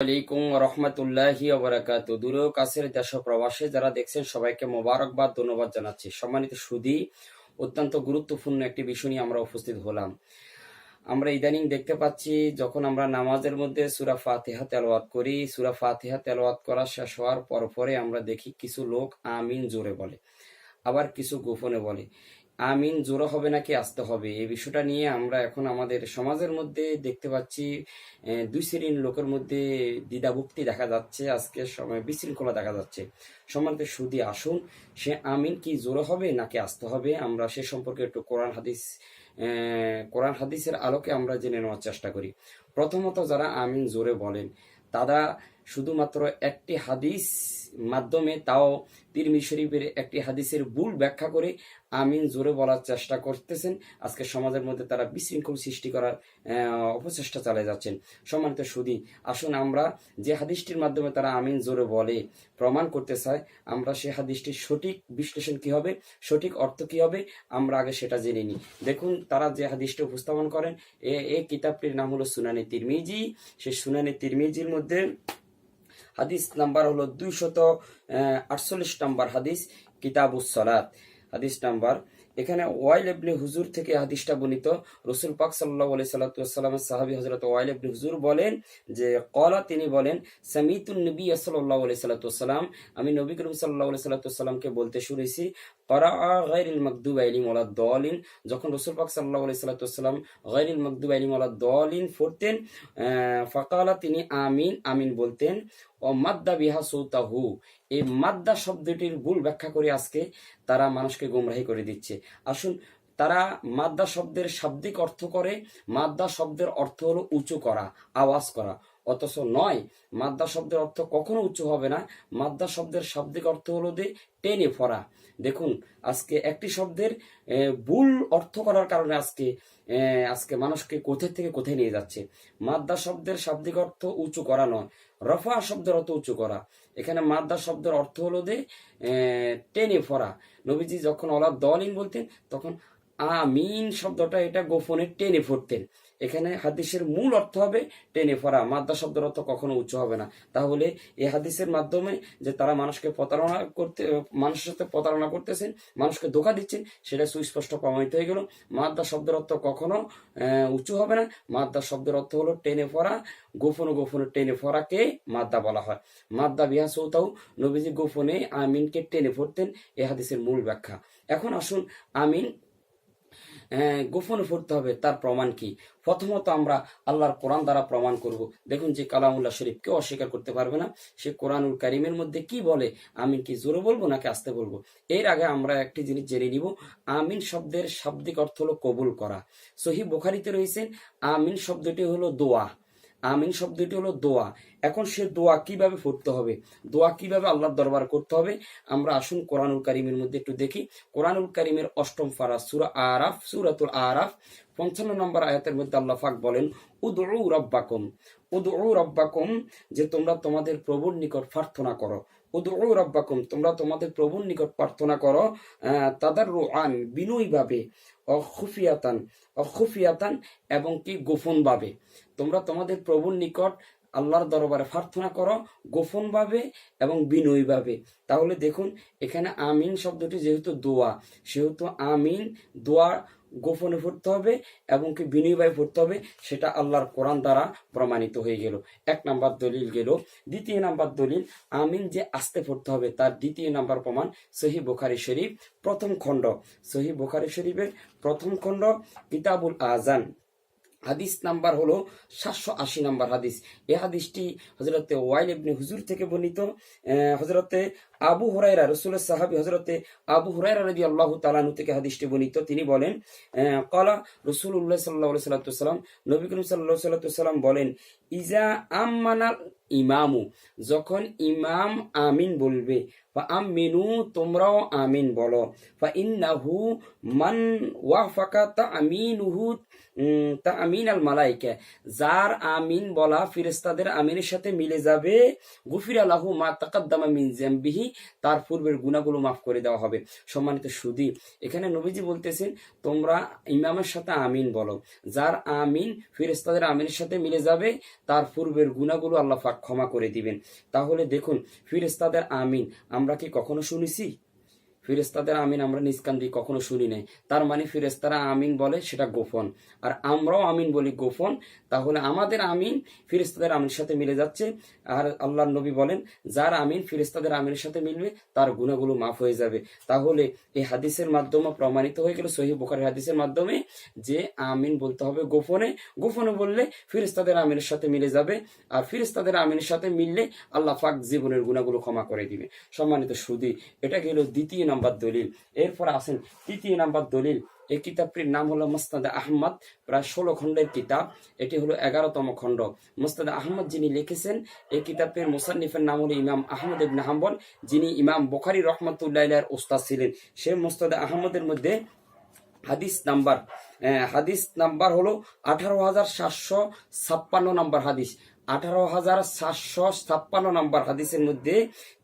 আলাইকুম রহমতুল্লাহি ওবারাকাতু। দূরে ও কাছের দেশ ও প্রবাসে যারা দেখছেন সবাইকে মোবারকবাদ, ধন্যবাদ জানাচ্ছি। সম্মানিত সুধী, অত্যন্ত গুরুত্বপূর্ণ একটি বিষয় নিয়ে আমরা উপস্থিত হলাম। আমরা ইদানিং দেখতে পাচ্ছি, যখন আমরা নামাজের মধ্যে সূরা ফাতিহা তেলাওয়াত করি, সূরা ফাতিহা তেলাওয়াত করা শেষ হওয়ার পরে আমরা দেখি কিছু লোক আমিন জোরে বলে, আবার কিছু গোপনে বলে। আমিন জোরে হবে নাকি আস্তে হবে, এই বিষয়টা নিয়ে আমরা এখন আমাদের সমাজের মধ্যে দেখতে পাচ্ছি দুই শ্রেণীর লোকের মধ্যে দ্বিধাভক্তি দেখা যাচ্ছে, আজকে সময় বিশৃঙ্খলা দেখা যাচ্ছে। সম্মানিত সুধী, আসুন সে আমিন কি জোরে হবে নাকি আস্তে হবে, আমরা সে সম্পর্কে একটু কোরআন হাদিসের আলোকে আমরা জেনে নেওয়ার চেষ্টা করি। প্রথমত, যারা আমিন জোরে বলেন তারা শুধুমাত্র একটি হাদিস মাধ্যমে, তাও তিরমিজি শরীফের একটি হাদিসের ভুল ব্যাখ্যা করে আমিন জোরে বলার চেষ্টা করতেছেন। আজকে সমাজের মধ্যে তারা বিশৃঙ্খল সৃষ্টি করার অপচেষ্টা চালিয়ে যাচ্ছেন। সম্মানিত সুধী, আসুন আমরা যে হাদিসটির মাধ্যমে তারা আমিন জোরে বলে প্রমাণ করতে চায়, আমরা সে হাদিসটির সঠিক বিশ্লেষণ কি হবে, সঠিক অর্থ কি হবে, আমরা আগে সেটা জেনে নিই। দেখুন, তারা যে হাদিসটি উপস্থাপন করেন, এই কিতাবটির নাম হলো সুনানে তিরমিজি। সেই সুনানে তিরমিজির মধ্যে হাদিস নাম্বার হলো 248 নম্বর হাদিস, কিতাবুস সালাত হাদিস নাম্বার। এখানে ওয়াইল ইবনে হুজুর থেকে হাদিসটা বর্ণিত। রাসূল পাক সাল্লাল্লাহু আলাইহি সাল্লামের সাহাবী হযরত ওয়াইল ইবনে হুজুর বলেন যে ক্বালা, তিনি বলেন, সামিতুন নবী সাল্লাল্লাহু আলাইহি সাল্লাম, আমি নবী করিম সাল্লাল্লাহু আলাইহি সাল্লামকে বলতে শুনেছি, ক্বারাআ গায়রিল মাগদুবি আলাইহিম ওয়ালাদ দালিন, যখন রাসূল পাক সাল্লাল্লাহু আলাইহি সাল্লাম গায়রিল মাগদুবি আলাইহিম ওয়ালাদ দালিন পড়তেন, ফাকালা, তিনি আমিন আমিন বলতেন। ও মাদ্দা বিহা সৌতাহু, এই মাদ্দা শব্দটির ভুল ব্যাখ্যা করে আজকে তারা মানুষকে গুমরাহি করে দিচ্ছে। আসুন, তারা মাদ্দা শব্দের শাব্দিক অর্থ করে, মাদ্দা শব্দের অর্থ হলো উঁচু করা, আওয়াজ করা, অথচ নয়। মাদ্দা শব্দের অর্থ কখনো উঁচু হবে না। মাদ্দা শব্দের শাব্দিক অর্থ হলো টেনে ফরা। দেখুন, আজকে একটি শব্দের ভুল অর্থ করার কারণে আজকে মানুষকে কোথায় থেকে কোথায় নিয়ে যাচ্ছে। মাদ্দা শব্দের শাব্দিক অর্থ উঁচু করা নয়, রফা শব্দের অর্থ উঁচু করা। এখানে মাদ্দা শব্দের অর্থ হলো টেনে ফরা। নবীজি যখন ওয়ালাদ দালিন বলতেন, তখন আমিন শব্দটা এটা গোপনে টেনে ফোরতেন। এখানে হাদিসের মূল অর্থ হবে টেনে ফরা, মাদ্দা শব্দের অর্থ কখনো উচ্চ হবে না। তাহলে এই হাদিসের মাধ্যমে যে তারা মানুষের সাথে প্রতারণা করতেছেন, মানুষকে ধোঁকা দিচ্ছেন, সেটা সুস্পষ্ট প্রমাণিত হয়ে গেল। মাদ্দা শব্দের অর্থ কখনো উঁচু হবে না। মাদ্দা শব্দের অর্থ হলো টেনে ফরা, গোপনে গোপনে টেনে ফরাকে মাদ্দা বলা হয়। মাদ্দা বিহা সৌতাউ, নবীজি গোপনে আমিনকে টেনে ফোরতেন, এই হাদিসের মূল ব্যাখ্যা। এখন আসুন, আমিন গোপনে পড়তে হবে, তার প্রমাণ কি? প্রথমত আমরা আল্লাহর কোরআন দ্বারা প্রমাণ করব। দেখুন, যে কালামুল্লাহ শরীফ কেউ অস্বীকার করতে পারবে না, সে কোরআনুল কারিমের মধ্যে কি বলে, আমিন কি জোরে বলবো নাকি আস্তে বলবো। এর আগে আমরা একটি জিনিস জেনে নিব, আমিন শব্দের শাব্দিক অর্থ হলো কবুল করা। সহিহ বুখারীতে রয়েছে, আমিন শব্দটি হলো দোয়া। আমিন শব্দটি হলো দোয়া। এখন সে দোয়া কিভাবে পড়তে হবে, দোয়া কিভাবে আল্লাহর দরবার করতে হবে, আমরা আসুন কোরআনুল কারিমের মধ্যে একটু দেখি। কোরআনুল কারিমের 8ম পারা সূরাতুল আরাফ 55 নম্বর আয়াতের মধ্যে আল্লাহ পাক বলেন, উদউ রাব্বাকুম, উদউ রাব্বাকুম, যে তোমরা তোমাদের প্রভুর নিকট প্রার্থনা করো। উদউ রাব্বাকুম, তোমরা তোমাদের প্রভুর নিকট প্রার্থনা করো, তাদাররুআন, বিনয়ীভাবে, অখুফিয়াতান, এবং কি গোপনভাবে। তোমরা তোমাদের প্রভুর নিকট আল্লাহর দরবারে প্রার্থনা করো গোপনভাবে এবং বিনয়ীভাবে। তাহলে দেখুন, এখানে আমিন শব্দটি যেহেতু দোয়া, সেহেতু আমিন দোয়া গোপনে পড়তে হবে এবং কি বিনয়ীভাবে পড়তে হবে, সেটা আল্লাহর কোরআন দ্বারা প্রমাণিত হয়ে গেল। 1 নাম্বার দলিল গেল। 2 নাম্বার দলিল, আমিন যে আস্তে পড়তে হবে, তার 2 নাম্বার প্রমাণ সহিহ বুখারী শরীফ 1ম খণ্ড, সহিহ বুখারী শরীফের 1ম খণ্ড, কিতাবুল আযান, হাদিস নাম্বার হলো 780 নম্বর হাদিস। এই হাদিসটি হযরতে ওয়াইল ইবনে হুজুর থেকে বর্ণিত। হযরতে আবু হুরায়রা, রাসূলের সাহাবী হযরতে আবু হুরায়রা রাদিয়াল্লাহু তাআলা আনহু থেকে হাদিসটি বর্ণিত। তিনি বলেন, ক্বালা রাসূলুল্লাহ সাল্লাল্লাহু আলাইহি ওয়াসাল্লাম, নবী করিম সাল্লাল্লাহু আলাইহি ওয়াসাল্লাম বলেন, ইজা আম্মানাল ইমামু, যখন ইমাম আমিন বলবে, ফা আমিনু, তোমরাও আমিন বলো, ফা ইন্নাহু মান ওয়াফাকা তামিনুহু তামিন আল মালাইকা, যার আমিন বলা ফেরেশতাদের আমিনের সাথে মিলে যাবে, গুফিরা লাহু মা তাকাদ্দামা মিন যামবিহি, তার পূর্বের গুনাহগুলো মাফ করে দেওয়া হবে। সম্মানিত সুধী, এখানে নবীজি বলতেছেন তোমরা ইমামের সাথে আমিন বলো, যার আমিন ফেরেশতাদের আমিনের সাথে মিলে যাবে তার পূর্বের গুনাহগুলো আল্লাহ পাক ক্ষমা করে দিবেন। তাহলে দেখুন, ফেরেশতাদের আমিন আমরা কি কখনো শুনেছি? ফেরেশতাদের আমিন আমরা নিজ কান দিয়ে কখনো শুনি নাই। তার মানে ফেরেশতারা আমিন বলে সেটা গোপন, আর আমরাও আমিন বলি গোপন। তাহলে আমাদের আমিন ফেরেশতাদের আমিনের সাথে মিলে যাচ্ছে। আর আল্লাহর নবী বলেন যার আমিন ফেরেশতাদের আমিনের সাথে মিলবে তার গুনাহগুলো মাফ হয়ে যাবে। তাহলে এই হাদিসের মাধ্যমে প্রমাণিত হয়ে গেল, সহিহ বুখারীর হাদিসের মাধ্যমে, যে আমিন বলতে হবে গোপনে। গোপনে বললে ফেরেশতাদের আমিনের সাথে মিলে যাবে, আর ফেরেশতাদের আমিনের সাথে মিললে আল্লাহ পাক জীবনের গুনাহগুলো ক্ষমা করে দিবে। সম্মানিত সুধী, এটা গেল দ্বিতীয় নাম্বার দলিল। এরপর আসেন তৃতীয় নাম্বার দলিল। এই কিতাবটির নাম হলো মুসনাদ আহমদ, প্রায় 16 খণ্ডের কিতাব। এটি হলো 11তম খণ্ড। মুসনাদ আহমদ যিনি লিখেছেন, এই কিতাবের মুসান্নিফের নাম হলো ইমাম আহমদ ইবনে হাম্বল, যিনি ইমাম বুখারী রাহমাতুল্লাহি আলাইহির উস্তাদ ছিলেন। সেই মুসনাদ আহমদের মধ্যে হাদিস নাম্বার হলো 18,756 নম্বর হাদিস। 18,756 নম্বর হাদিসের মধ্যে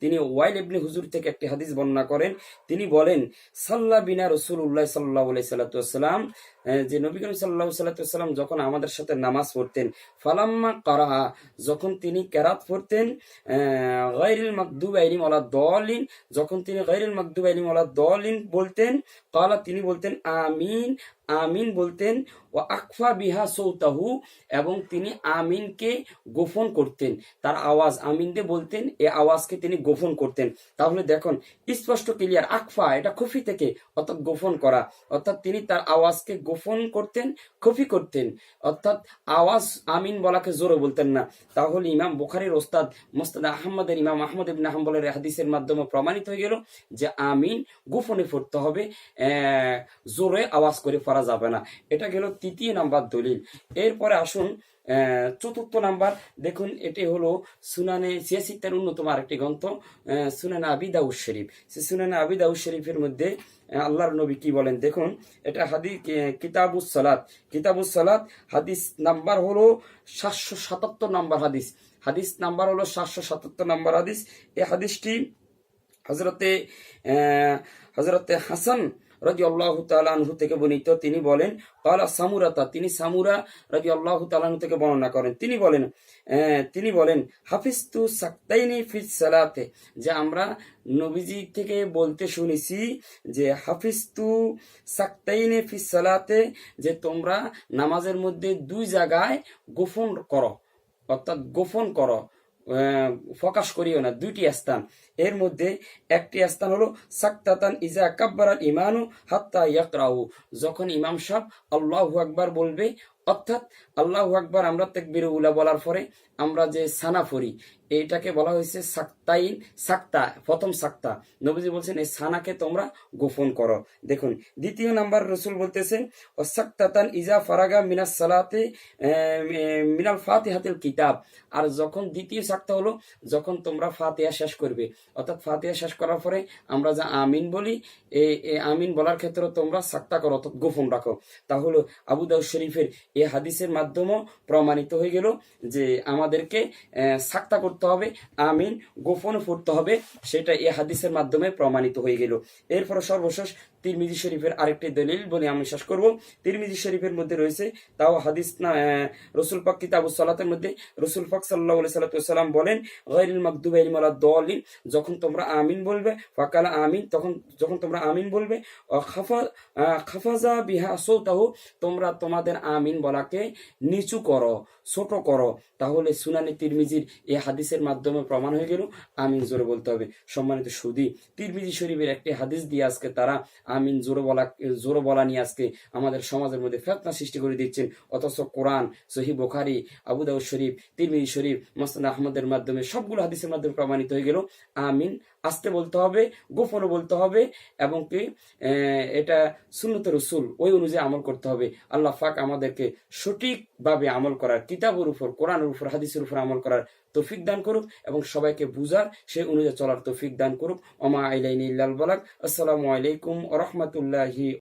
তিনি ওয়াইল ইবনে হুজুর থেকে একটি হাদিস বর্ণনা করেন। তিনি বলেন, সাল্লা বিনা রাসূলুল্লাহ সাল্লাল্লাহু আলাইহি সাল্লাম, যে নবী করিম সাল্লাল্লাহু আলাইহি সাল্লাম যখন আমাদের সাথে নামাজ পড়তেন, ফালাম্মা ক্বারা, যখন তিনি কেরাত পড়তেন, গায়রিল মাগদুবি আলাইহিম ওয়ালাদ-দাল্লিন, যখন তিনি গায়রিল মাগদুবি আলাইহিম ওয়ালাদ-দাল্লিন বলতেন, ক্বালা, তিনি বলতেন আমিন, আমিন বলতেন, ও আকফা বিহা সৌতাহু, এবং তিনি আমিনকে গোপন করতেন, তার আওয়াজ আমিন দিয়ে বলতেন, এই আওয়াজকে তিনি গোপন করতেন। তাহলে দেখুন স্পষ্ট ক্লিয়ার, আকফা এটা খুফি থেকে, অর্থাৎ গোপন করা, অর্থাৎ তিনি তার আওয়াজকে গোপন করতেন, খুফি করতেন, অর্থাৎ আওয়াজ আমিন বলাকে জোরে বলতেন না। তাহলে ইমাম বুখারীর ওস্তাদ মুসনাদ আহমদের ইমাম আহমদ ইবনে হাম্বলের হাদিসের মাধ্যমে প্রমাণিত হয়ে গেল যে আমিন গোপনে পড়তে হবে, জোরে আওয়াজ করে পড়া যাবে না। এটা গেল তৃতীয় নাম্বার দলিল। এরপরে আসুন চতুর্থ নাম্বার। দেখুন, এটি হলো সুনানে সিয়াসিত্তার অন্যতম আরেকটি গ্রন্থ, সুনানে আবি দাউদ শরীফ। সুনানে আবি দাউদ শরীফের মধ্যে আল্লাহর নবী কি বলেন দেখুন। এটা হাদিস কিতাবুস সালাত, কিতাবুস সালাত, হাদিস নাম্বার হলো 777 নম্বর হাদিস। হাদিস নাম্বার হলো 777 নম্বর হাদিস। এই হাদিসটি হযরতে হাসান রাদিয়াল্লাহু তাআলা আনহু থেকে বর্ণিত। তিনি বলেন, ক্বালা সামুরাতা, তিনি সামুরা রাদিয়াল্লাহু তাআলা আনহু থেকে বর্ণনা করেন। তিনি বলেন হাফিজতু সাকতাইনি ফিস সালাতে, যে আমরা নবীজি থেকে বলতে শুনেছি যে হাফিজতু সাকতাইনি ফিস সালাতে, যে তোমরা নামাজের মধ্যে দুই জায়গায় গোপন করো, অর্থাৎ গোপন করো, ফোকাস করিও না, দুইটি স্থান। এর মধ্যে একটি স্থান হলো সাকতাতান ইজা কাব্বারাল ইমানু হাত্তা ইয়াকরাউ, যখন ইমাম সাহেব আল্লাহু আকবার বলবে, অর্থাৎ আল্লাহু আকবার আমরা তাকবীরে উলা বলার পরে আমরা যে সানা পড়ি, এইটাকে বলা হয়েছে সাকতাইন, সাকতা, প্রথম সাকতা। নবীজি বলছেন এই সানাকে তোমরা গোপন করো। দেখুন দ্বিতীয় নাম্বার রসুল বলতেছেন, ও সাকতাতান ইজা ফারাগা মিনাস সালাতে মিনাল ফাতিহাতিল কিতাব, আর যখন দ্বিতীয় সাকতা হলো যখন তোমরা ফাতিহা শেষ করবে, অর্থাৎ ফাতিহা শেষ করার পরে আমরা যা আমিন বলি, এই আমিন বলার ক্ষেত্রে তোমরা সাকতা করো, অর্থাৎ গোপন রাখো। তাহলে আবু দাউদ শরীফের এই হাদিসের মাধ্যমে প্রমাণিত হয়ে গেল যে আমাদেরকে সাকতা করতে হবে, আমিন গোপন পড়তে হবে, সেটা এই হাদিসের মাধ্যমে প্রমাণিত হয়ে গেল। এরপর সর্বশেষ তিরমিজি শরীফের আরেকটি দলিল বলে আমি শেষ করব। তিরমিজি শরীফের মধ্যে রয়েছে, তাও হাদিস না, রসুল পাক কিতাবুস সালাতের মধ্যে রসুল পাক সাল্লাল্লাহু আলাইহি সাল্লাম বলেন, গায়রিল মাগদুবি আলাইহিম ওয়ালাদ-দাল্লিন, যখন তোমরা আমিন বলবে, ফাকালা আমিন, যখন তোমরা আমিন বলবে, খাফাজা বিহা সৌতাহু, তোমরা তোমাদের আমিন বলাকে নিচু করো, ছোট করো। তাহলে সুনানে তিরমিজির এই হাদিসের মাধ্যমে প্রমাণ হয়ে গেল আমিন জোরে বলতে হবে। সম্মানিত সুধী, তিরমিজি শরীফের একটি হাদিস দিয়ে আজকে তারা আমিন জোরে বলা নিয়ে আজকে আমাদের সমাজের মধ্যে ফিতনা সৃষ্টি করে দিচ্ছেন, অথচ কোরআন, সহিহ বুখারী, আবু দাউদ শরীফ, তিরমিজি শরীফ, মুসনাদ আহমদের মাধ্যমে সবগুলো হাদিসের মাধ্যমে প্রমাণিত হয়ে গেল আমিন আস্তে বলতে হবে, গোপনে বলতে হবে, এবং কি এটা সুন্নতে রাসূল ওই অনুযায়ী আমল করতে হবে। আল্লাহ পাক আমাদেরকে সঠিকভাবে আমল করার, কিতাবের উপর, কোরআনের উপর, হাদিসের উপর আমল করার তৌফিক দান করুক, এবং সবাইকে বুঝার সেই অনুযায়ী চলার তৌফিক দান করুক। ওমা আইলাইনি ইল্লাল বালাগ। আসসালামু আলাইকুম ওয়া রাহমাতুল্লাহি